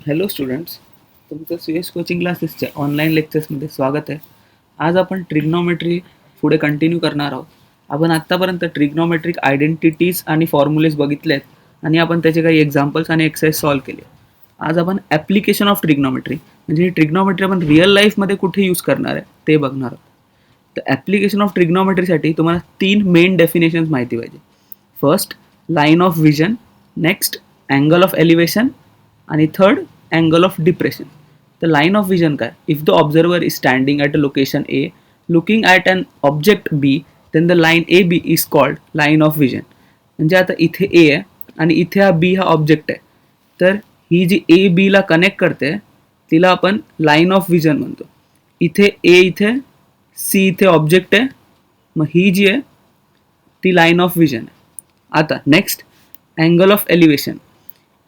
Hello students, तुमचं CS coaching क्लासेसच्या online लेक्चर्समध्ये स्वागत आहे. आज आपण ट्रिग्नॉमेट्री पुढे कंटिन्यू करणार आहोत. आपण आत्तापर्यंत ट्रिग्नॉमेट्रिक आयडेंटिटीज आणि फॉर्म्युलेज बघितले आहेत आणि आपण त्याचे काही एक्झाम्पल्स आणि एक्सरसाइज सॉल्व्ह केले. आज आपण ॲप्लिकेशन ऑफ ट्रिग्नॉमेट्री म्हणजे ही ट्रिग्नॉमेट्री आपण रिअल लाईफमध्ये कुठे यूज करणार आहे ते बघणार आहोत. तर ॲप्लिकेशन ऑफ ट्रिग्नॉमेट्रीसाठी तुम्हाला 3 मेन डेफिनेशन्स माहिती पाहिजे. First, line of vision. Next, angle of elevation. आणि थर्ड, अँगल ऑफ डिप्रेशन. तर लाईन ऑफ विजन काय? If the observer is standing at a location A looking at an object B then the line A B is called line of vision. म्हणजे आता इथे ए आहे आणि इथे हा बी हा ऑब्जेक्ट आहे, तर ही जी ए बीला कनेक्ट करते तिला आपण लाईन ऑफ विजन म्हणतो. इथे ए इथे, सी इथे ऑब्जेक्ट आहे, मग ही जी आहे ती लाईन ऑफ विजन आहे. आता next, angle of elevation.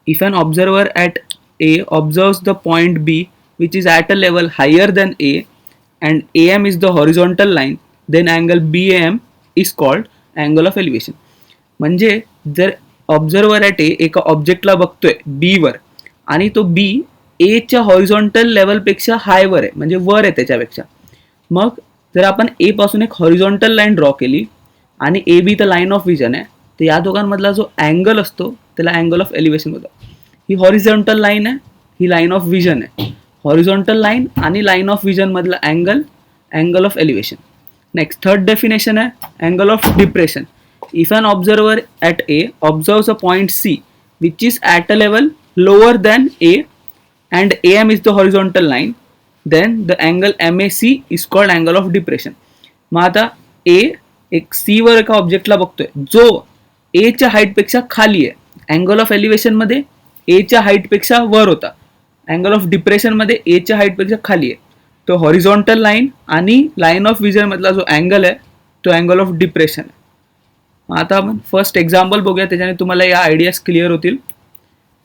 If an observer at A observes the point B which is at a level higher than A and AM is the horizontal line, then angle BAM is called angle of elevation. म्हणजे जर observer at ए एका ऑब्जेक्टला बघतोय B वर आणि तो B Aच्या horizontal लेवलपेक्षा हायवर आहे, म्हणजे वर आहे त्याच्यापेक्षा, मग जर आपण ए पासून एक हॉरिझॉन्टल लाईन ड्रॉ केली आणि ए बी तर लाईन ऑफ विजन आहे, तर या दोघांमधला जो अँगल असतो त्याला अँगल ऑफ एलिव्हेशन होतं. ही हॉरिझॉन्टल लाईन आहे, ही लाईन ऑफ विजन आहे. हॉरिझॉन्टल लाईन आणि लाईन ऑफ विजन मधला angle angle of elevation. Next, third definition आहे angle of depression. If an observer at A observes a point C which is at a level lower than A and A M is the horizontal line, then the angle MAC is called angle of depression. मग आता ए एक C वर एका ऑब्जेक्टला बघतोय जो एच्या हाईटपेक्षा खाली आहे. अँगल ऑफ एलिव्हेशनमध्ये एच्या हाईटपेक्षा वर होता, अँगल ऑफ डिप्रेशनमध्ये एच्या हाईटपेक्षा खाली आहे. तो हॉरिझॉन्टल लाईन आणि लाईन ऑफ विजन मधला जो अँगल आहे तो अँगल ऑफ डिप्रेशन आहे. आता आपण फर्स्ट एक्झाम्पल बघूया, त्याच्याने तुम्हाला या आयडियाज क्लिअर होतील.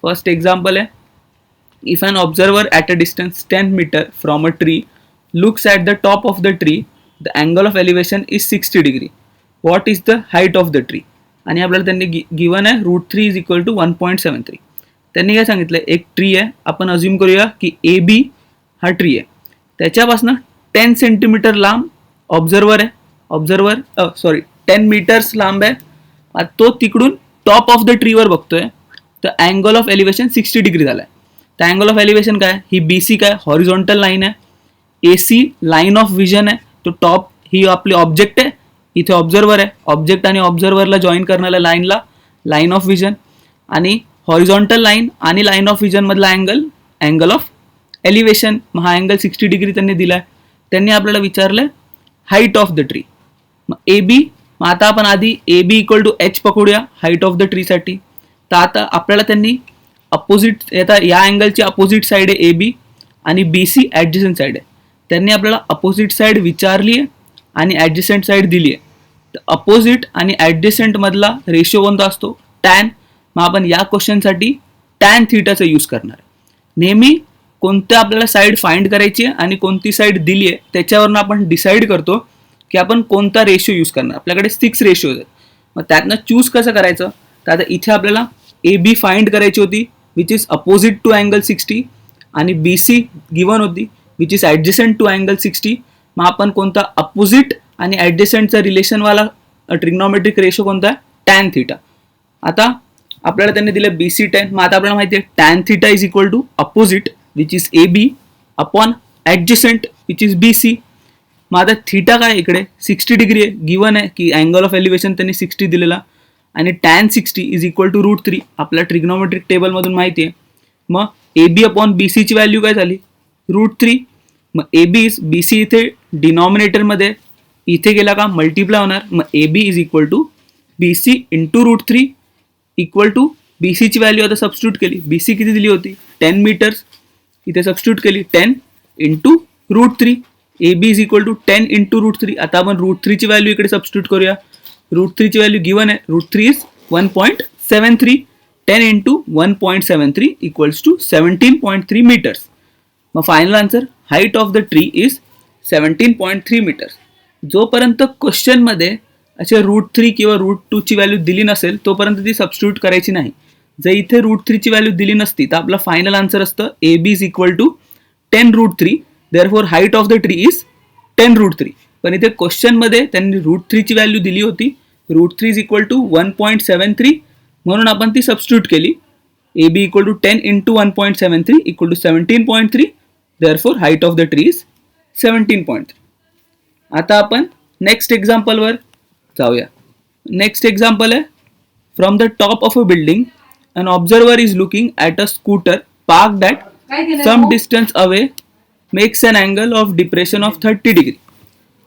फर्स्ट एक्झाम्पल आहे, if an observer at a distance 10 metre from a tree looks at the top of the tree, the angle of elevation is 60 degree. What is the height of the tree? आणि आपल्याला त्यांनी given आहे √3 is equal to 1.73. त्यांनी काय सांगितलं, एक tree आहे, आपण अज्युम करूया की ए बी हा ट्री आहे, त्याच्यापासून 10 सेंटीमीटर लांब ऑब्झर्वर आहे. 10 मीटर्स लांब आहे. तो तिकडून टॉप ऑफ द ट्रीवर बघतोय, तर अँगल ऑफ एलिव्हेशन 60 डिग्री झालाय. तर अँगल ऑफ एलिव्हेशन काय? ही BC काय? हॉरिझॉन्टल लाईन आहे. AC लाईन ऑफ विजन आहे. तो टॉप ही आपली ऑब्जेक्ट आहे, इथे ऑब्झर्वर आहे. ऑब्जेक्ट आणि ऑब्झर्वरला जॉईन करणाऱ्या लाईनला लाईन ऑफ विजन. आणि हॉरिझॉन्टल लाईन आणि लाईन ऑफ विजन मधला अँगल अँगल ऑफ एलिव्हेशन. मग हा अँगल 60 डिग्री त्यांनी दिलाय. त्यांनी आपल्याला विचारलंय हाईट ऑफ द ट्री. मग AB, मग आता आपण आधी AB इक्वल टू H पकडूया हाईट ऑफ द ट्रीसाठी. तर आता आपल्याला त्यांनी अपोजिट, आता या अँगलची अपोजिट साईड आहे AB आणि BC ॲडजस्टंट साईड आहे. त्यांनी आपल्याला अपोजिट साईड विचारली आहे आणि ॲडजस्टंट साईड दिली आहे. तर अपोजिट आणि ॲडजस्टंट मधला रेशो कोणता असतो? टॅन. मग आपण या क्वेश्चनसाठी टॅन थीटाचा यूज करणार आहे. नेहमी कोणत्या आपल्याला साईड फाइंड करायची आहे आणि कोणती साईड दिली आहे त्याच्यावरून आपण डिसाईड करतो की आपण कोणता रेशो यूज करणार. आपल्याकडे 6 रेशोज आहेत, मग त्यातनं चूज कसं करायचं? तर आता इथे आपल्याला AB फाइंड करायची होती which is opposite to angle 60 आणि BC गिवन होती which is adjacent to angle 60. मग आपण कोणता अपोजिट आणि ॲडजस्टंटचा रिलेशनवाला ट्रिग्नॉमेट्रिक रेशो कोणता आहे? Tan theta. आता आपल्याला त्यांनी दिलं BC 10. मग आता आपल्याला माहिती आहे tan theta is equal to opposite which is AB upon adjacent which is BC. मग आता थीटा काय इकडे 60 डिग्री आहे, गिवन आहे की अँगल ऑफ एलिव्हेशन त्यांनी 60 दिलेला आणि टॅन 60 इज इक्वल टू √3 आपल्या ट्रिग्नॉमेट्रिक टेबलमधून माहिती आहे. मग AB अपॉन BC ची व्हॅल्यू काय झाली? √3. मग AB इज BC इथे डिनॉमिनेटरमध्ये इथे गेला का मल्टिप्लाय होणार. मग AB is equal to BC into √3 equal to BC ची व्हॅल्यू आता सबस्टिट्यूट केली. BC किती दिली होती? 10 मीटर्स. इथे सबस्टिट्यूट केली 10 into √3. AB is equal to 10 into √3. आता आपण √3 ची व्हॅल्यू इकडे सबस्टिट्यूट करूया. √3 ची व्हॅल्यू गिवन आहे, √3 is 1.73. 10 into 1.73 equals to 17.3 metres. मग final answer height of the tree is 17.3 metres. जोपर्यंत क्वेश्चनमध्ये असे √3 किंवा √2 ची व्हॅल्यू दिली नसेल तोपर्यंत ती सबस्टिट्यूट करायची नाही. जर इथे √3ची व्हॅल्यू दिली नसती तर आपला फायनल आन्सर असतं A B is equal to 10√3. Therefore height of the tree is 10√3. पण इथे क्वेश्चनमध्ये त्यांनी √3ची व्हॅल्यू दिली होती. √3 इज इक्वल टू 1.73 म्हणून आपण ती सबस्टिट्यूट केली. A B equal to 10 into 1.73 equal to 17.3. Therefore height of the tree is 17.3. आता आपण नेक्स्ट एक्झाम्पलवर जाऊया. नेक्स्ट एक्झाम्पल आहे, from the top of a building an observer is looking at a scooter parked at some distance away makes an angle of depression of 30 degree.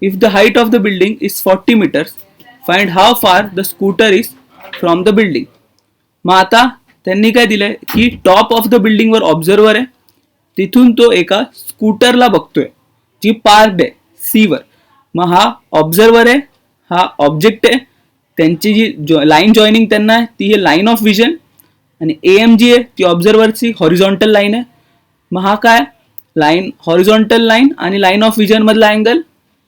If the height of the building is 40 meters, find how far the scooter is from the building. मग आता त्यांनी काय दिलंय की top of the building वर observer आहे, तिथून तो एका स्कूटरला बघतोय जी पार्कड आहे सी वर. मग हा ऑब्झर्वर आहे, हा ऑब्जेक्ट आहे, त्यांची जी लाईन जॉईनिंग त्यांना आहे ती आहे लाईन ऑफ विजन, आणि एम जी आहे ती ऑब्झर्वरची हॉरिझॉन्टल लाईन आहे. मग हा काय लाईन, हॉरिझॉन्टल लाईन आणि लाईन ऑफ विजन मधला अँगल,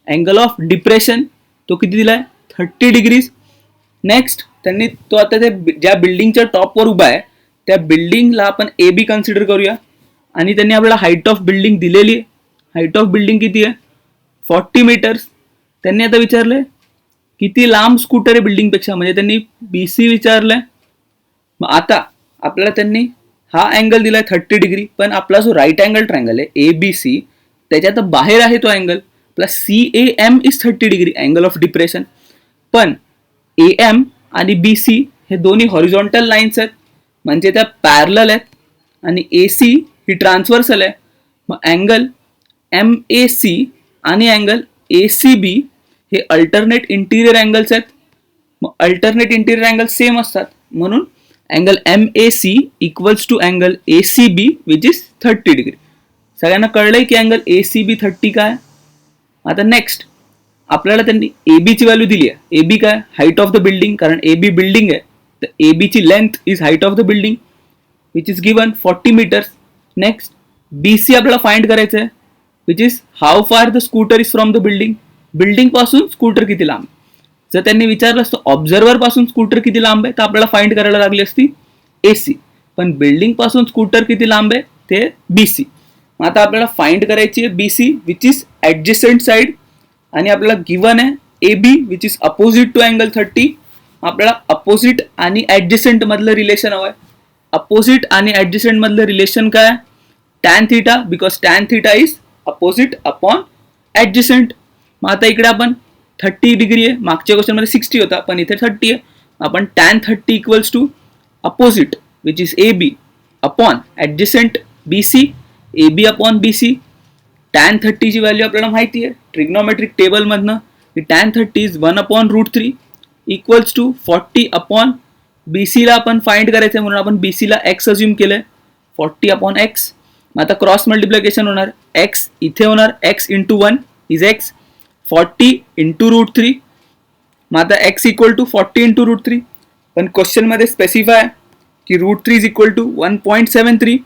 अँगल ऑफ डिप्रेशन तो किती दिलाय 30 डिग्रीज. नेक्स्ट त्यांनी तो आता ते ज्या बिल्डिंगच्या टॉपवर उभा आहे त्या बिल्डिंगला आपण ए बी कन्सिडर करूया, आणि त्यांनी आपल्याला हाईट ऑफ बिल्डिंग दिलेली आहे. हाईट ऑफ बिल्डिंग किती आहे 40 मीटर्स. त्यांनी आता विचारलंय किती लांब स्कूटर आहे बिल्डिंगपेक्षा, म्हणजे त्यांनी बी सी विचारलंय. मग आता आपल्याला त्यांनी हा अँगल दिलाय 30 डिग्री, पण आपला जो राईट अँगल ट्रायंगल आहे ए बी सी त्याच्यात बाहेर आहे तो angle, plus C A M is 30 degree angle of depression. पण ए एम आणि बी सी हे दोन्ही हॉरिझॉन्टल लाईन्स आहेत, म्हणजे त्या पॅरलल आहेत, आणि ए सी ही ट्रान्सव्हर्सल आहे. मग अँगल एम ए सी आणि अँगल ए सी बी हे अल्टरनेट इंटिरियर अँगल्स आहेत. मग अल्टरनेट इंटिरियर अँगल सेम असतात, म्हणून angle M A C equals to angle A C B which is 30 degree. सगळ्यांना कळलंय की अँगल ए सी बी 30 काय. आता नेक्स्ट आपल्याला त्यांनी ए बी ची व्हॅल्यू दिली आहे. ए बी काय हाईट ऑफ द बिल्डिंग, कारण ए बी बिल्डिंग आहे तर ए बी ची length is height of the building which is given 40 metres. Next B C आपल्याला फाइंड करायचं आहे, which is how far the scooter is from the building. Building पासून scooter किती लांब. जर त्यांनी विचारलं असतं ऑब्झर्वर पासून स्कूटर किती लांब आहे तर आपल्याला फाइंड करायला लागली असती ए सी, पण बिल्डिंग पासून स्कूटर किती लांब आहे ते बी सी. आता आपल्याला फाइंड करायची आहे B C which is adjacent side, आणि आपल्याला गिवन आहे A B which is opposite to angle 30. आपल्याला अपोजिट आणि ऍडजस्टंट मधलं रिलेशन हवं आहे. अपोजिट आणि ऍडजस्टंट मधलं रिलेशन काय, tan theta, because tan theta is opposite upon adjacent. मग आता इकडे आपण 30 डिग्री आहे, मागच्या क्वेश्चन मध्ये 60 होता पण इथे 30 आहे. आपण tan 30 equals to opposite which is A B upon adjacent B C, A B upon B C. Tan 30 ची व्हॅल्यू आपल्याला माहिती आहे ट्रिग्नोमेट्रिक टेबल मधनं, की tan 30 is 1 upon √3 equals to 40 upon B C ला आपण फाइंड करायचं म्हणून आपण बी सी ला एक्स अज्युम केलंय 40 अपॉन एक्स. आता क्रॉस मल्टिप्लिकेशन होणार, एक्स इथे होणार X into 1 is X, 40 into √3. मग आता एक्स इक्वल टू 40 इंटू √3, पण क्वेश्चन मध्ये स्पेसिफाय की √3 इज इक्वल टू 1.73,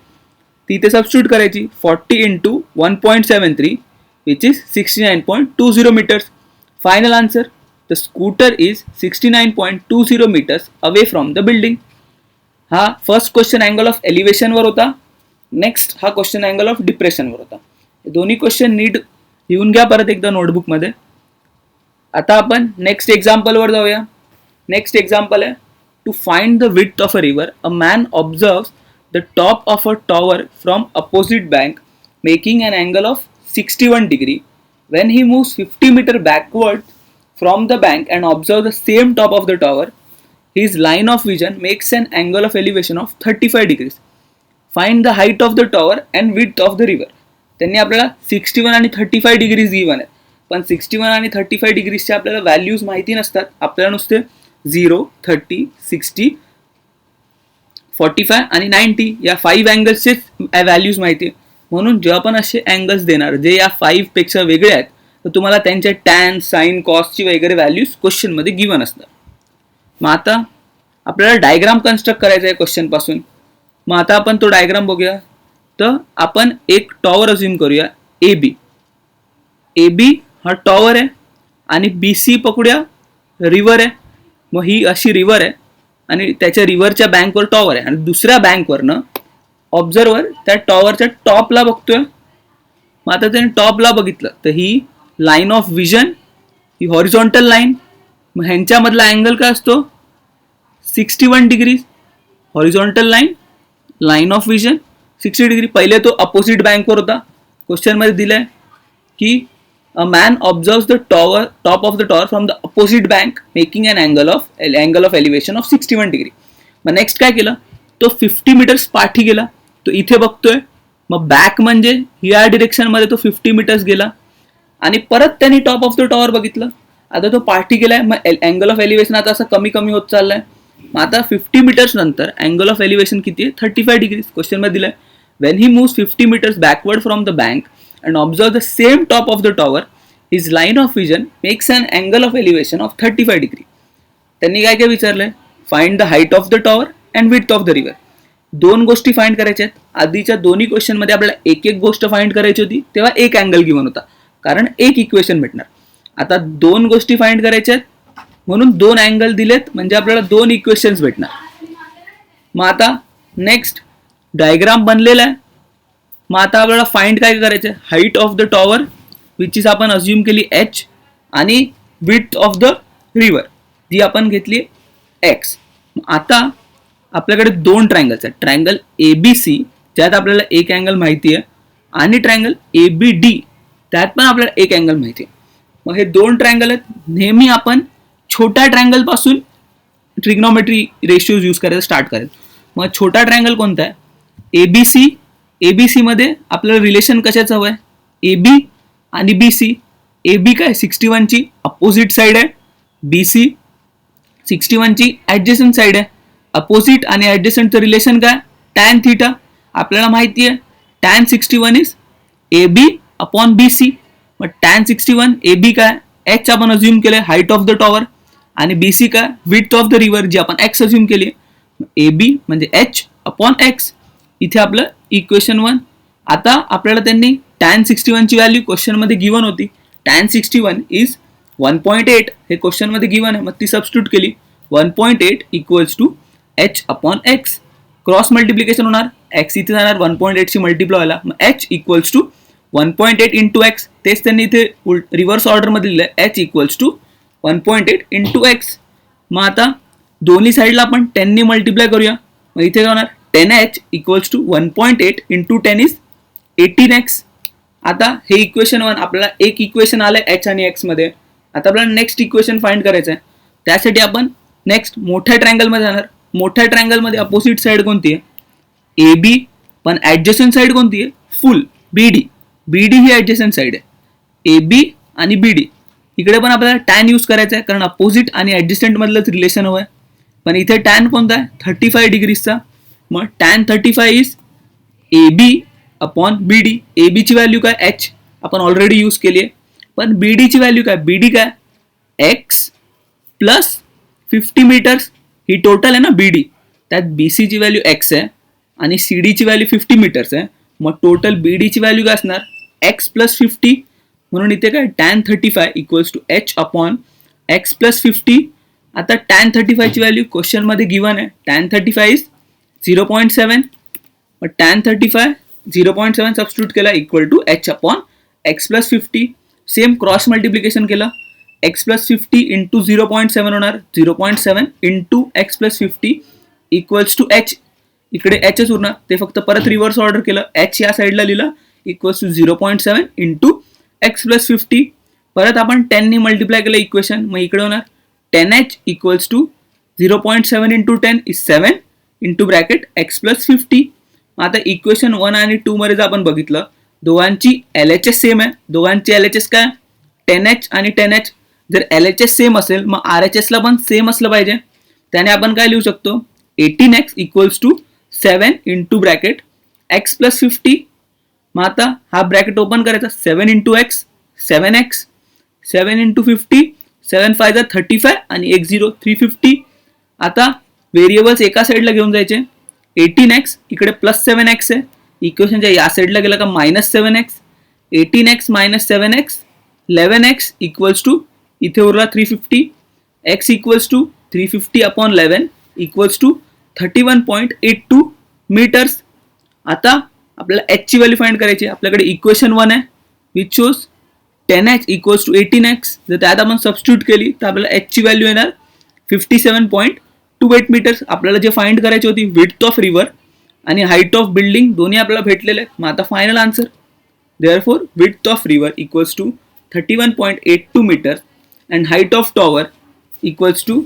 ती इथे सबस्टिट्यूट करायची 40 into 1.73 which is 69.20 metres. Final answer the scooter is 69.20 metres away from the building. हा first question angle of elevation वर होता. नेक्स्ट हा क्वेश्चन अँगल ऑफ डिप्रेशन वर होता. दोन्ही क्वेश्चन नीट लिहून घ्या परत एकदा नोटबुक मध्ये. आता आपण नेक्स्ट एक्झाम्पल वर जाऊया. नेक्स्ट एक्झाम्पल आहे, to find the width of a river a man observes the top of a tower from opposite bank making an angle of 61 degree. When he moves 50 meter backward from the bank and observes the same top of the tower, his line of vision makes an angle of elevation of 35 degrees. Find the height of the tower and width of the river. त्यांनी आपल्याला 61 आणि 35 degrees given आहे, पण 61 आणि 35 डिग्रीजचे आपल्याला values माहिती नसतात. आपल्याला नुसते 0, 30, 60, 45 आणि 90 या 5 अँगल्सचे व्हॅल्यूज माहिती आहे. म्हणून जेव्हा आपण असे अँगल्स देणार जे या 5 पेक्षा वेगळे आहेत तर तुम्हाला त्यांच्या टॅन, साइन, कॉसची वगैरे व्हॅल्यूज क्वेश्चन मध्ये गिवन असतात. मग आता आपल्याला डायग्राम कन्स्ट्रक्ट करायचा आहे क्वेश्चन पासून. मग आता आपण तो डायग्राम बघूया. तर आपण एक टॉवर अज्युम करूया ए बी. ए बी हा टॉवर आहे आणि बी सी पकडूया रिव्हर आहे. मग ही अशी रिव्हर आहे आणि त्याच्या रिव्हरच्या बँकवर टॉवर आहे आणि दुसऱ्या बँकवरनं ऑब्झर्वर त्या टॉवरच्या टॉपला बघतोय. मग आता त्याने टॉपला बघितलं तर ही लाईन ऑफ विजन, ही हॉरिझॉन्टल लाईन. मग ह्यांच्यामधला अँगल काय असतो 61 degrees. Horizontal line, line of vision 60 degree. पहिले तो अपोजिट बँकवर होता. क्वेश्चनमध्ये दिलंय की a man observes the tower top of the tower from the opposite bank making an angle of elevation of 61 degree. मग नेक्स्ट काय केलं, तो 50 मीटर्स पाठी गेला. तो इथे बघतोय. मग बॅक म्हणजे या डिरेक्शनमध्ये तो 50 मीटर्स गेला आणि परत त्यांनी टॉप ऑफ द टॉवर बघितलं. आता तो पाठी गेलाय. मग अँगल ऑफ एलिव्हेशन आता असं कमी कमी होत चाललाय. मग आता 50 मीटर्स नंतर अँगल ऑफ एलिव्हेशन किती आहे 35 डिग्री. क्वेश्चनमध्ये दिलंय when he moves 50 metres backward from the bank and observe the same top of the tower, his line of vision makes an angle of elevation of 35 degree. त्यांनी काय काय विचारलंय, find the height of the tower and width of the river. दोन गोष्टी find करायच्या आहेत. आधीच्या दोन्ही क्वेश्चन मध्ये आपल्याला एक एक गोष्ट फाइंड करायची होती, तेव्हा एक अँगल गिवन होता कारण एक इक्वेशन भेटणार. आता दोन गोष्टी फाइंड करायच्या आहेत म्हणून दोन अँगल दिलेत म्हणजे आपल्याला दोन इक्वेशन्स भेटणार. मग आता नेक्स्ट डायग्राम बनलेला आहे. मग आता आपल्याला फाइंड काय करायचं, height of the tower which is आपण अज्युम केली h आणि विड्थ ऑफ द रिव्हर जी आपण घेतली x. आता आपल्याकडे दोन ट्रायंगल्स आहेत, ट्रायंगल ABC ज्यात आपल्याला एक अँगल माहिती आहे आणि ट्रायंगल ABD त्यात पण आपल्याला एक अँगल माहिती आहे. मग हे दोन ट्रायंगल आहेत. नेहमी आपण छोट्या ट्रायंगल पासून ट्रिग्नोमेट्री रेशियोज यूज करायला स्टार्ट करेल. मग छोटा ट्रायंगल कोणता आहे, ABC. ABC मध्ये आपल्याला रिलेशन कशाचं हवं आहे, AB आणि BC. AB काय 61 ची अपोजिट साइड आहे, BC 61 ची ऍडजसंट साइड आहे. अपोजिट आणि ऍडजसंटचं रिलेशन काय, tan थीटा. आपल्याला माहिती आहे tan 61 is AB upon BC. मग tan 61 AB काय h आपण अज्युम केलंय हाईट ऑफ द टॉवर आणि BC काय विड्थ ऑफ द रिव्हर जी आपण x अज्युम केली. AB म्हणजे h अपॉन x. इथे आपलं इक्वेशन 1. आता आपल्याला त्यांनी tan 61 ची व्हॅल्यू क्वेश्चन मध्ये गिवन होती. tan 61 इज 1.8 हे क्वेश्चन मध्ये गिवन आहे. मग ती सबस्टिट्यूट केली. 1.8 equals to h upon x. Cross multiplication होणार, x इथे जाणार 1.8 ची मल्टिप्लाय व्हायला. मग h equals to 1.8 into x. तेच त्यांनी इथे रिव्हर्स ऑर्डर मध्ये दिलंय h equals to 1.8 into x. मग आता दोन्ही साईडला आपण 10 ने मल्टिप्लाय करूया. मग इथे काय होणार 10h equals to 1.8 into 10 is 18x. आता हे इक्वेशन 1 आपल्याला एक इक्वेशन आलंय h आणि x मध्ये. आता आपल्याला नेक्स्ट इक्वेशन फाइंड करायचं आहे. त्यासाठी आपण नेक्स्ट मोठ्या ट्रायंगल मध्ये जाणार. मोठ्या ट्रायंगल मध्ये अपोजिट साइड कोणती आहे, AB. पण ऍडजसंट साइड कोणती आहे, फुल BD. BD ही ऍडजसंट साइड आहे. AB आणि BD इकडे पण आपल्याला tan यूज करायचा आहे कारण अपोजिट आणि ऍडजसंट मधलंच रिलेशन हवं आहे. पण इथे tan कोणता आहे 35 डिग्रीजचा. मग tan 35 is AB upon BD. AB ची व्हॅल्यू काय h आपण ऑलरेडी यूज केली आहे. पण BD ची व्हॅल्यू काय, BD काय x प्लस 50 मीटर्स. ही टोटल आहे ना BD. त्यात BC ची व्हॅल्यू x आहे आणि CD ची व्हॅल्यू 50 मीटर्स आहे. मग टोटल BD ची व्हॅल्यू काय असणार x प्लस 50. म्हणून इथे काय tan 35 equals to h upon x plus 50. आता tan 35 ची व्हॅल्यू क्वेश्चन मध्ये गिवन आहे. tan 35 is 0.7. मग tan 35 0.7 सबस्टिट्यूट केला equal to h upon x plus 50. Same cross multiplication केलं, x प्लस 50 इंटू 0.7 होणार. 0.7 into x plus 50 equals to h. इकडे hच उरणार, ते फक्त परत रिव्हर्स ऑर्डर केलं, h या साईडला लिहिलं equals to 0.7 into x plus 50. परत आपण 10 ने मल्टिप्लाय केलं इक्वेशन. मग इकडे होणार 10h equals to 0.7 into 10 is 7 into bracket x plus 50. आता इक्वेशन 1 आणि 2 मध्ये जर आपण बघितलं दोघांची LHS सेम आहे. दोघांची LHS काय 10h आणि 10h. जर LHS सेम असेल मग RHS ला पण सेम असलं पाहिजे. त्याने आपण काय लिहू शकतो 18x equals to 7 into bracket x plus 50. मग आता हा ब्रॅकेट ओपन करायचा 7 इंटू x 7x 7 इंटू 50 7 5 35 आणि x 0 350. आता व्हेरिएबल्स एका साईडला घेऊन जायचे. 18x इकडे प्लस 7x आहे. इक्वेशनच्या या साईडला गेला का minus 7x. 18x minus 7x 11x equals to इथे उरला 350. x equals to 350 upon 11 equals to 31.82 metres. आता आपल्याला एचची व्हॅल्यू फाइंड करायची. आपल्याकडे इक्वेशन 1 आहे which shows 10h equals to 18x. जर त्यात आपण सबस्टिट्यूट केली तर आपल्याला एचची व्हॅल्यू येणार 57.28 मीटर्स. आपल्याला जे फाइंड करायची होती विड्थ ऑफ रिव्हर आणि हाईट ऑफ बिल्डिंग दोन्ही आपल्याला भेटलेले आहेत. मग आता final answer therefore width of river equals to 31.82 metres and height of tower equals to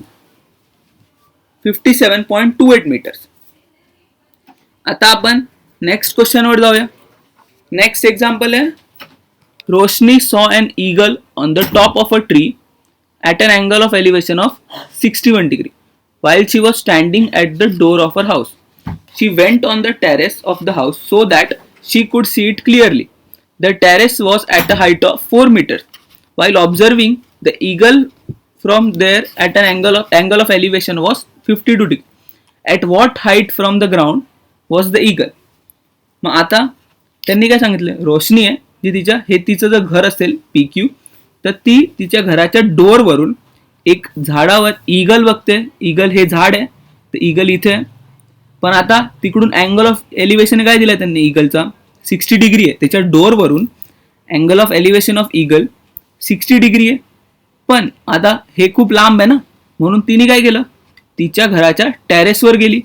57.28 metres. आता आपण नेक्स्ट क्वेश्चनवर जाऊया. नेक्स्ट एक्झाम्पल आहे Roshni saw an eagle on the top of a tree at an angle of elevation of 61 degree while she was standing at the door of her house. She went on the terrace of the house so that she could see it clearly. The terrace was at a height of 4 meters. While observing the eagle from there at an angle of elevation was 52 degree. At what height from the ground was the eagle? मग आता त्यांनी काय सांगितलं, रोशनी आहे जी तिचं जर घर असेल PQ तर ती तिच्या घराच्या डोअरवरून एक झाडावर ईगल बघते. ईगल हे झाड आहे तर ईगल इथे आहे. पण आता तिकडून अँगल ऑफ एलिव्हेशन काय दिलं त्यांनी ईगलचा 60 डिग्री आहे. त्याच्या डोअरवरून angle of elevation of eagle 60 degree आहे. पण आता हे खूप लांब आहे ना, म्हणून तिने काय केलं, तिच्या घराच्या टेरेसवर गेली.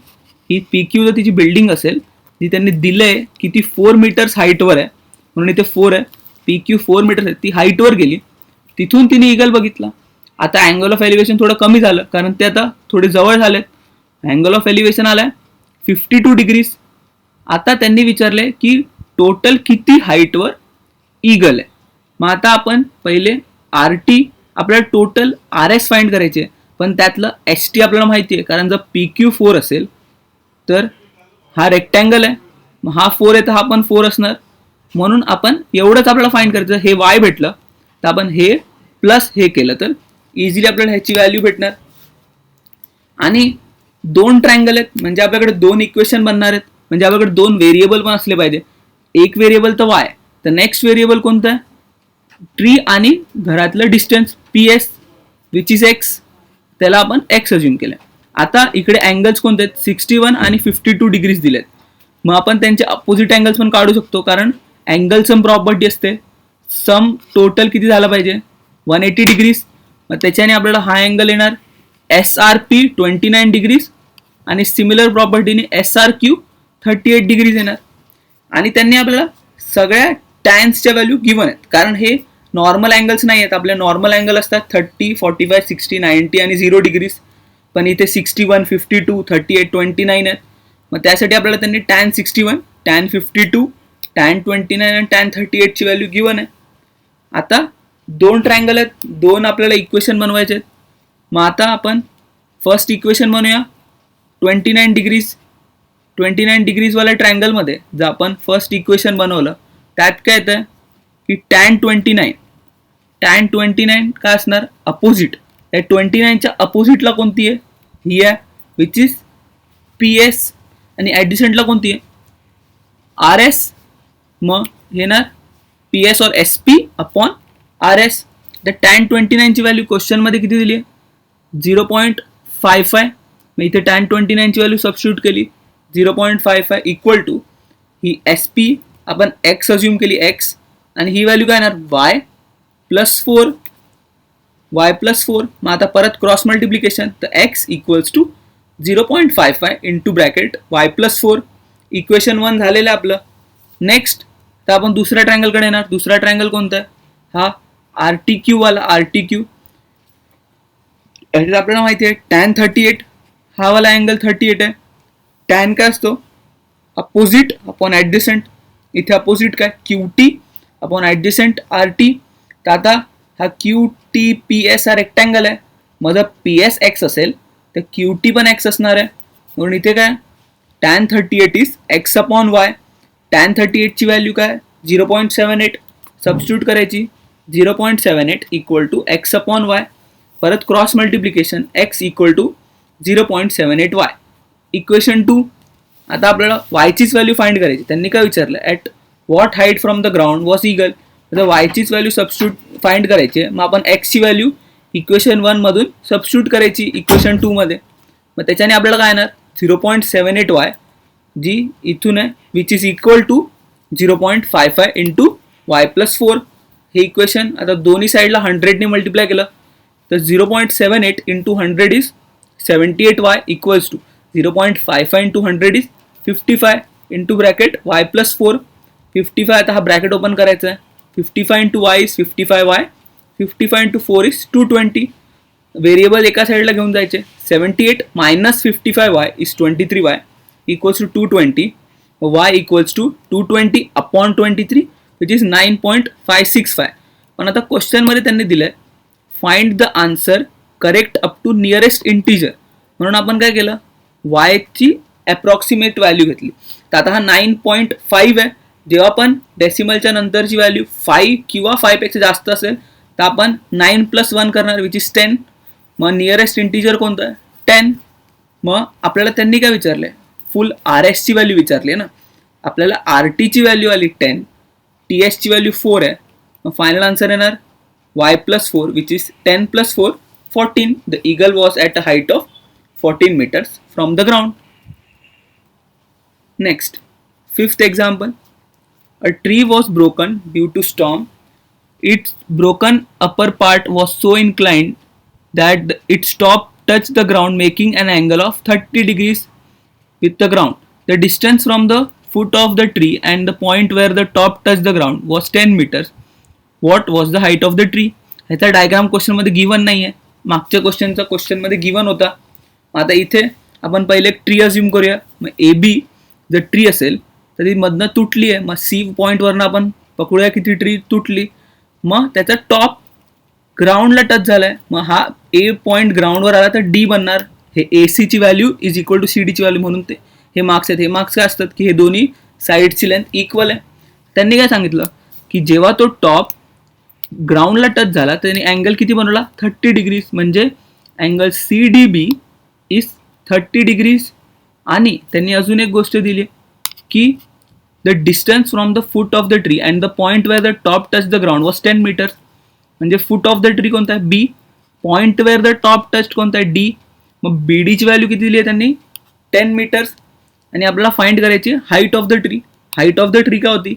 ही PQ जर तिची बिल्डिंग असेल जी त्यांनी दिलंय की ती 4 मीटर्स हाईटवर आहे, म्हणून इथे 4 आहे. PQ 4 मीटर्स आहे, ती हाईटवर गेली. तिथून तिने ईगल बघितला. आता अँगल ऑफ एलिव्हेशन थोडं कमी झालं कारण ते आता थोडे जवळ झालेत. अँगल ऑफ एलिव्हेशन आलाय 52 डिग्रीज. आता त्यांनी विचारले की टोटल किती हाईटवर ईगल आहे. मग आता आपण पहिले RT आपल्याला टोटल RS फाइंड करायचे, पण त्यातलं ST आपल्याला माहिती आहे कारण जर PQ 4 असेल तर हा रेक्टँगल आहे, मग हा 4 आहे तर हा पण 4 असणार. म्हणून आपण एवढंच आपल्याला फाइंड करायचं. हे Y भेटलं तर आपण हे प्लस हे केलं तर इझिली आपल्याला ह्याची व्हॅल्यू भेटणार. आणि 2 ट्रायंगल आहेत म्हणजे आपल्याकडे 2 इक्वेशन बनणार आहेत. म्हणजे आपल्याकडे 2 व्हेरिएबल पण असले पाहिजे. एक व्हेरिएबल तर Y, तर नेक्स्ट व्हेरिएबल कोणतं आहे, ट्री आणि घरातलं distance PS which is X, त्याला आपण X अज्युम केलं. आता इकडे अँगल्स कोणते आहेत, 61 आणि 52 डिग्रीज दिलेत. मग आपण त्यांचे अपोजिट अँगल्स पण काढू शकतो कारण अँगल सम प्रॉपर्टी असते. सम टोटल किती झाला पाहिजे 180 डिग्रीज. मग त्याच्याने आपल्याला हा अँगल येणार SRP 29 डिग्रीज आणि सिमिलर प्रॉपर्टीने SRQ 38 डिग्रीज येणार. आणि त्यांनी आपल्याला सगळ्या टॅन्सच्या व्हॅल्यू गिवन आहेत कारण हे नॉर्मल अँगल्स नाही आहेत. आपले नॉर्मल अँगल असतात 30, 45, 60, 90 आणि 0 डिग्रीज. पण इथे 61, 52, 38, 29 आहेत. मग त्यासाठी आपल्याला त्यांनी tan 61, tan 52, tan 29 आणि tan 38 ची व्हॅल्यू गिवन आहे. आता 2 ट्रायंगल आहेत, 2 आपल्याला इक्वेशन बनवायचे आहेत. मग आता आपण फर्स्ट इक्वेशन बनवूया 29 डिग्रीज. 29 डिग्रीजवाल्या ट्रायंगलमध्ये जर आपण फर्स्ट इक्वेशन बनवलं त्यात काय येतं की tan 29 काय असणार अपोजिट. त्या 29च्या अपोजिटला कोणती आहे, ही आहे विच इज PS आणि ॲडिशंटला कोणती आहे RS. मग येणार PS और SP अपॉन RS. तर tan 29 ची व्हॅल्यू क्वेश्चनमध्ये किती दिली आहे 0.55. मग इथे tan 29 ची व्हॅल्यू सबस्टिट्यूट केली 0.55 इक्वल टू ही SP आपण X अज्युम केली X आणि ही व्हॅल्यू काय येणार Y प्लस 4. मग आता परत क्रॉस मल्टिप्लिकेशन तर X equals to 0.55 into bracket Y plus 4. Equation 1 झालेलं आहे आपलं. नेक्स्ट तर आपण दुसऱ्या ट्रायंगलकडे येणार. दुसरा ट्रायंगल कोणता आहे, हा RTQ वाला. RTQ आपल्याला माहिती आहे tan 38, हा वाला अँगल 38 आहे. tan काय असतो अपोजिट अपॉन ॲडजसंट. इथे अपोजिट काय QT अपॉन ॲडजसंट RT. तर आता हा QTPS हा रेक्टँगल आहे. मग जर PS X असेल तर QT पण X असणार आहे. म्हणून इथे काय tan 38 is X upon Y. tan 38 ची व्हॅल्यू काय 0.78 सबस्टिट्यूट करायची 0.78 equal to X upon Y. परत cross multiplication X equal to 0.78 Y. Equation 2. आता आपल्याला वायचीच व्हॅल्यू फाइंड करायची. त्यांनी काय विचारलं at what height from the ground was eagle. तर वायचीच व्हॅल्यू सबस्टिट्यूट फाइंड करायची. मग आपण X ची व्हॅल्यू इक्वेशन 1 मधून सबस्टिट्यूट करायची इक्वेशन 2 मध्ये. मग त्याच्याने आपल्याला काय येणार 0.78y जी इथून आहे which is equal to 0.55 into Y plus 4. हे इक्वेशन आता दोन्ही साईडला 100ने मल्टिप्लाय केलं तर 0.78 into 100 is 78y equals to 0.55 into 100 is 55 into bracket Y plus 4. 55 आता हा ब्रॅकेट ओपन करायचा आहे. 55 into Y is 55y. 55 into 4 is 220. Variable एका साईडला घेऊन जायचे. 78 minus 55y is 23y equals to 220. y equals to 220 upon 23 which is 9.565. पण आता क्वेश्चनमध्ये त्यांनी दिलंय find the answer correct up to nearest integer. म्हणून आपण काय केलं वायची अप्रॉक्सिमेट व्हॅल्यू घेतली. तर आता हा 9.5 आहे. जेव्हा पण डेसिमलच्या नंतरची व्हॅल्यू 5 किंवा 5 पेक्षा जास्त असेल तर आपण 9 प्लस 1 करणार विच इज 10. मग नियरेस्ट इंटिजर कोणतं आहे 10. मग आपल्याला त्यांनी काय विचारलंय फुल आर एसची व्हॅल्यू विचारली आहे ना. आपल्याला आर टीची व्हॅल्यू आली 10, टी एसची व्हॅल्यू 4 आहे. मग फायनल आन्सर येणार y plus 4 which is 10 plus 4 14. The eagle was at a height of 14 meters from the ground. Next, fifth example. A tree was broken due to storm. Its broken upper part was so inclined that its top touched the ground making an angle of 30 degrees with the ground. The distance from the foot of the tree and the point where the top touched the ground was 10 meters. What was the height of the tree. ह्याचा diagram क्वेश्चनमध्ये given नाही आहे. मागच्या क्वेश्चनमध्ये given होता. आता इथे आपण पहिले एक ट्री अज्युम करूया. मग ए बी जर ट्री असेल तर ती मधनं तुटली आहे. मग सी पॉईंटवरनं आपण पकडूया की ती ट्री तुटली. मग त्याचा टॉप ग्राउंडला टच झाला आहे. मग हा ए पॉईंट ग्राउंडवर आला तर डी बनणार. हे ए सीची value is equal to C डीची व्हॅल्यू म्हणून ते हे मार्क्स आहेत. हे मार्क्स काय असतात की हे दोन्ही साईडची लेंथ इक्वल आहे. त्यांनी काय सांगितलं की जेव्हा तो टॉप ग्राउंडला टच झाला त्याने अँगल किती बनवला 30 डिग्रीज. म्हणजे angle C D B is 30 degrees. आणि त्यांनी अजून एक गोष्ट दिली की the distance from the foot of the tree and the point where the top touch the ground was 10 metres. म्हणजे फूट ऑफ द ट्री कोणता आहे B, point where the top touch कोणता आहे डी. मग बी डीची व्हॅल्यू किती दिली आहे त्यांनी 10 मीटर्स. आणि आपल्याला फाइंड करायची height of the tree. Height of the tree काय होती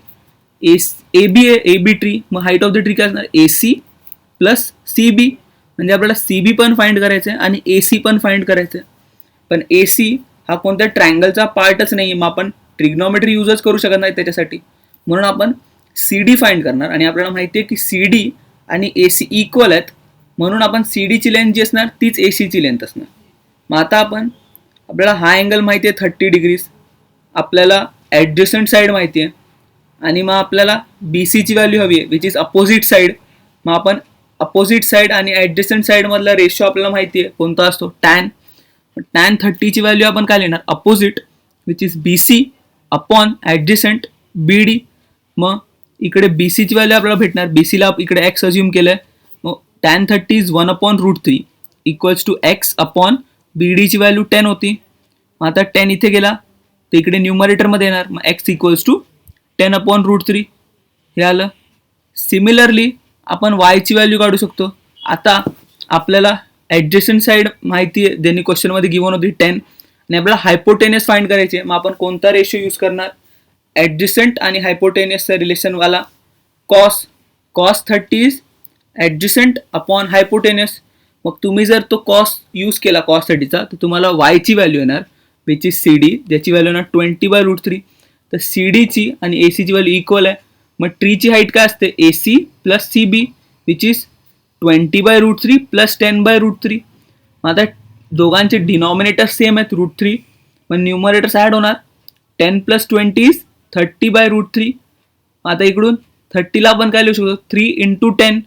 ए बी आहे ए बी ट्री. मग हाईट ऑफ द ट्री काय असणार ए सी प्लस सी बी. म्हणजे आपल्याला सी बी पण फाइंड करायचं आहे आणि ए सी पण फाइंड करायचं आहे. पण ए सी हा कोणत्या ट्रायंगलचा पार्टच नाही. मग आपण ट्रिग्नॉमेट्री यूजच करू शकत नाही त्याच्यासाठी. म्हणून आपण सी डी फाइंड करणार. आणि आपल्याला माहिती आहे की सी डी आणि ए सी इक्वल आहेत. म्हणून आपण सी डीची लेंथ जी असणार तीच ए सीची लेंथ असणार. मग आता आपल्याला हा अँगल माहिती आहे 30 डिग्रीज. आपल्याला ॲडजस्टंट साईड माहिती आहे आणि मग आपल्याला बी सीची व्हॅल्यू हवी आहे विच इज अपोजिट साईड. मग आपण अपोजिट साईड आणि ॲडजस्टंट साईडमधला रेशो आपल्याला माहिती आहे कोणता असतो टॅन. टॅन 30ची व्हॅल्यू आपण काय लिहिणार opposite which is B C upon adjacent B D. मग इकडे बी सीची व्हॅल्यू आपल्याला भेटणार. बी सीला इकडे एक्स अज्युम केलं आहे. मग tan 30 is 1/√3 equals to x upon B डीची व्हॅल्यू 10 होती. मग आता 10 इथे गेला तर इकडे न्यूमरेटरमध्ये येणार. मग एक्स इक्वल्स टू 10/√3 हे आलं. सिमिलरली आपण वायची व्हॅल्यू काढू शकतो. आता आपल्याला ॲडजस्टंट साईड माहिती आहे ज्यांनी क्वेश्चनमध्ये गिवन होती 10 आणि आपल्याला हायपोटेनियस फाइंड करायचे. मग आपण कोणता रेशो यूज करणार ॲडजस्टंट आणि हायपोटेनियसचा रिलेशनवाला cos 30 is adjacent upon hypotenuse. मग तुम्ही जर तो कॉस यूज केला कॉस 30चा तर तुम्हाला वायची व्हॅल्यू येणार विच इज सी डी ज्याची व्हॅल्यू येणार 20/√3. तर सी डीची आणि ए सीची व्हॅल्यू इक्वल आहे. मग ट्रीची हाईट काय असते A C plus C B which is 20/√3 plus 10/√3. मग आता दोघांचे डिनॉमिनेटर सेम आहेत √3. मग न्यूमरेटर्स ॲड होणार 10 प्लस 20 इज 30/√3. आता इकडून 30ला आपण काय लिहू शकतो 3 इंटू 10.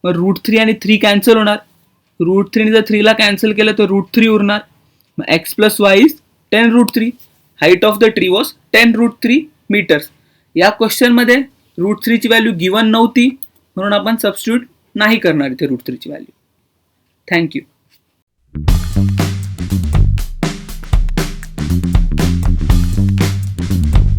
मग √3 आणि 3 कॅन्सल होणार. √3 जर 3ला कॅन्सल केलं तर √3 उरणार. मग X plus Y is 10√3. Height of the tree was 10√3 metres. या क्वेश्चनमध्ये √3ची व्हॅल्यू गिवन नव्हती म्हणून आपण सबस्टिट्यूट नाही करणार इथे √3ची व्हॅल्यू. थँक्यू.